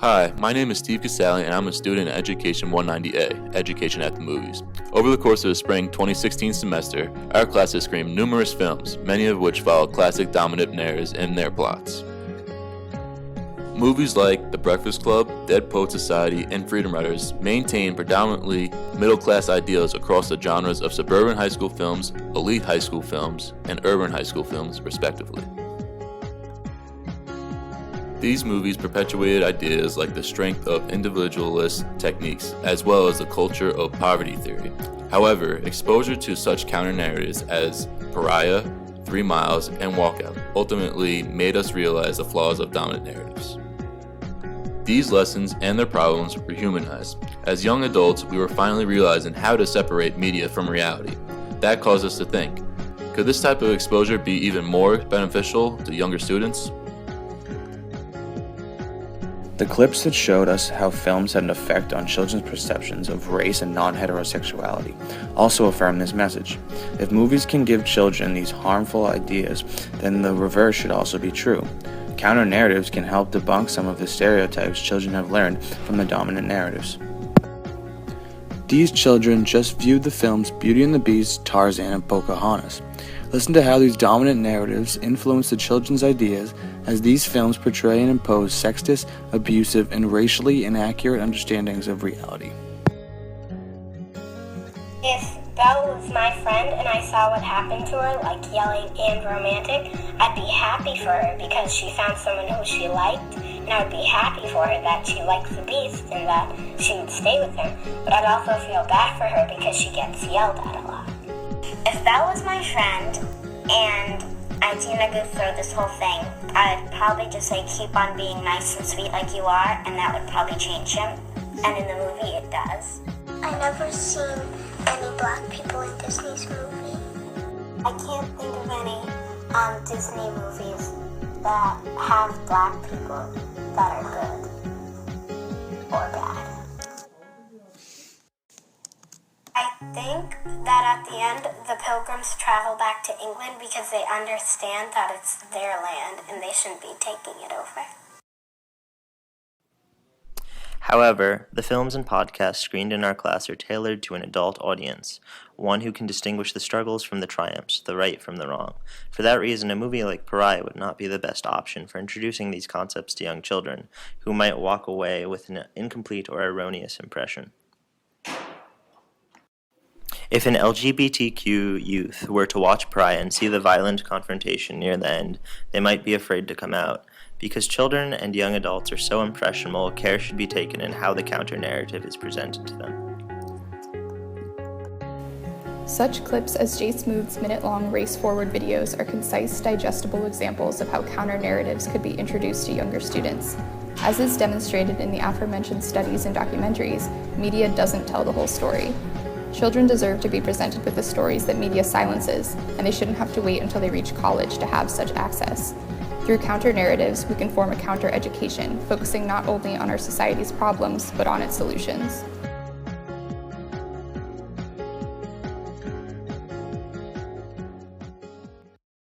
Hi, my name is Steve Casali and I'm a student at Education 190A, Education at the Movies. Over the course of the spring 2016 semester, our class has screened numerous films, many of which follow classic dominant narratives in their plots. Movies like The Breakfast Club, Dead Poets Society, and Freedom Writers maintain predominantly middle-class ideals across the genres of suburban high school films, elite high school films, and urban high school films, respectively. These movies perpetuated ideas like the strength of individualist techniques, as well as the culture of poverty theory. However, exposure to such counter-narratives as Pariah, 3 Miles, and Walkout ultimately made us realize the flaws of dominant narratives. These lessons and their problems were humanized. As young adults, we were finally realizing how to separate media from reality. That caused us to think, could this type of exposure be even more beneficial to younger students? The clips that showed us how films had an effect on children's perceptions of race and non-heterosexuality also affirm this message. If movies can give children these harmful ideas, then the reverse should also be true. Counter-narratives can help debunk some of the stereotypes children have learned from the dominant narratives. These children just viewed the films Beauty and the Beast, Tarzan, and Pocahontas. Listen to how these dominant narratives influence the children's ideas as these films portray and impose sexist, abusive, and racially inaccurate understandings of reality. If Belle was my friend and I saw what happened to her, like yelling and romantic, I'd be happy for her because she found someone who she liked, and I would be happy for her that she likes the Beast and that she would stay with him. But I'd also feel bad for her because she gets yelled at a lot. If Belle was my friend and I'd seen her go through this whole thing, I'd probably just say keep on being nice and sweet like you are, and that would probably change him. And in the movie it does. I never seen any black people in Disney's movie. I can't think of any Disney movies that have black people that are good or bad. I think that at the end, the Pilgrims travel back to England because they understand that it's their land and they shouldn't be taking it over. However, the films and podcasts screened in our class are tailored to an adult audience, one who can distinguish the struggles from the triumphs, the right from the wrong. For that reason, a movie like Pariah would not be the best option for introducing these concepts to young children, who might walk away with an incomplete or erroneous impression. If an LGBTQ youth were to watch Pariah and see the violent confrontation near the end, they might be afraid to come out. Because children and young adults are so impressionable, care should be taken in how the counter-narrative is presented to them. Such clips as J Smooth's minute-long race-forward videos are concise, digestible examples of how counter-narratives could be introduced to younger students. As is demonstrated in the aforementioned studies and documentaries, media doesn't tell the whole story. Children deserve to be presented with the stories that media silences, and they shouldn't have to wait until they reach college to have such access. Through counter-narratives, we can form a counter-education, focusing not only on our society's problems, but on its solutions.